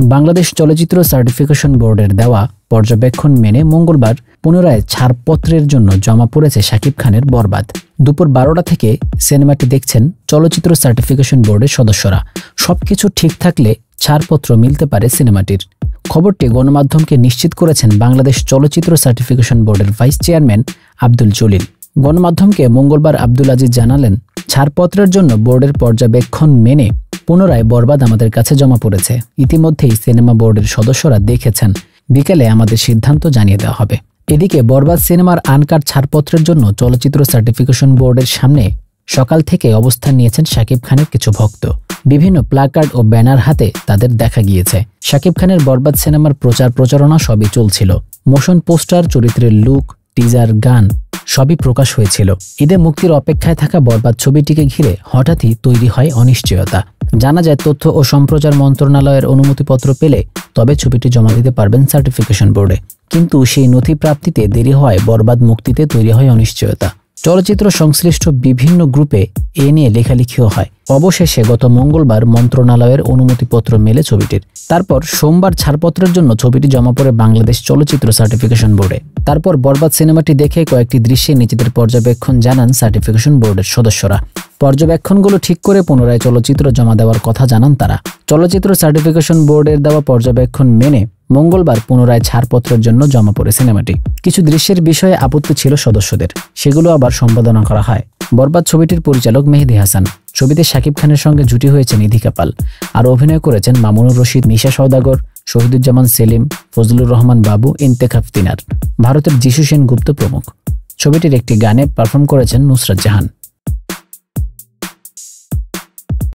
বাংলাদেশ চলচ্চিত্র সার্টিফিকেশন বোর্ডের দেওয়া পর্যবেক্ষণ মেনে মঙ্গলবার পুনরায় ছাড়পত্রের জন্য জমা পড়েছে শাকিব খানের বরবাদ। দুপুর 12টা থেকে সিনেমাটি দেখছেন চলচ্চিত্র সার্টিফিকেশন বোর্ডের সদস্যরা। সবকিছু ঠিক থাকলে ছাড়পত্র মিলতে পারে সিনেমাটির। খবরটি গণমাধ্যমকে নিশ্চিত করেছেন বাংলাদেশ চলচ্চিত্র সার্টিফিকেশন বোর্ডের ভাইস চেয়ারম্যান আব্দুল জলিল। গণমাধ্যমকে মঙ্গলবার আব্দুল আজিজ জানালেন, ছাড়পত্রের জন্য বোর্ডের পর্যবেক্ষণ মেনে পুনরায় বরবাদ আমাদের কাছে জমা পড়েছে। ইতিমধ্যেই সিনেমা বোর্ডের সদস্যরা দেখেছেন। বিকেলে আমাদের সিদ্ধান্ত জানিয়ে দেওয়া হবে। এদিকে বরবাদ সিনেমার আনকাট ছাড়পত্রের জন্য চলচ্চিত্র সার্টিফিকেশন বোর্ডের সামনে সকাল থেকে অবস্থান নিয়েছেন শাকিব খানের কিছু ভক্ত। বিভিন্ন প্ল্যাকার্ড ও ব্যানার হাতে তাদের দেখা গিয়েছে। শাকিব খানের বরবাদ সিনেমার প্রচারণা সবই চলছিল। মোশন পোস্টার, চরিত্রের লুক, টিজার, গান সবই প্রকাশ হয়েছিল। ঈদে মুক্তির অপেক্ষায় থাকা বরবাদ ছবিটিকে ঘিরে হঠাৎই তৈরি হয় অনিশ্চয়তা। জানা যায়, তথ্য ও সম্প্রচার মন্ত্রণালয়ের অনুমতিপত্র পেলে তবে ছবিটি জমা দিতে পারবেন সার্টিফিকেশন বোর্ডে। কিন্তু সেই নথি প্রাপ্তিতে দেরি হওয়ায় বরবাদ মুক্তিতে তৈরি হয় অনিশ্চয়তা। চলচ্চিত্র সংশ্লিষ্ট বিভিন্ন গ্রুপে এ নিয়ে লেখালেখিও হয়। অবশেষে গত মঙ্গলবার মন্ত্রণালয়ের অনুমতিপত্র মেলে ছবিটির। তারপর সোমবার ছাড়পত্রের জন্য ছবিটি জমা পড়ে বাংলাদেশ চলচ্চিত্র সার্টিফিকেশন বোর্ডে। তারপর বরবাদ সিনেমাটি দেখে কয়েকটি দৃশ্যে নিজেদের পর্যবেক্ষণ জানান সার্টিফিকেশন বোর্ডের সদস্যরা। পর্যবেক্ষণগুলো ঠিক করে পুনরায় চলচ্চিত্র জমা দেওয়ার কথা জানান তারা। চলচ্চিত্র সার্টিফিকেশন বোর্ডের দেওয়া পর্যবেক্ষণ মেনে মঙ্গলবার পুনরায় ছাড়পত্রের জন্য জমা পড়ে সিনেমাটি। কিছু দৃশ্যের বিষয়ে আপত্তি ছিল সদস্যদের, সেগুলো আবার সম্পাদনা করা হয়। বরবাদ ছবিটির পরিচালক মেহেদী হাসান। ছবিতে শাকিব খানের সঙ্গে জুটি হয়েছে নিধিকা পাল। আর অভিনয় করেছেন মামুনুর রশিদ, মিশা সওদাগর, শহীদুজ্জামান সেলিম, ফজলুর রহমান বাবু, ইন্তেখাব তিনার, ভারতের যিশু সেনগুপ্ত প্রমুখ। ছবিটির একটি গানে পারফর্ম করেছেন নুসরাত জাহান।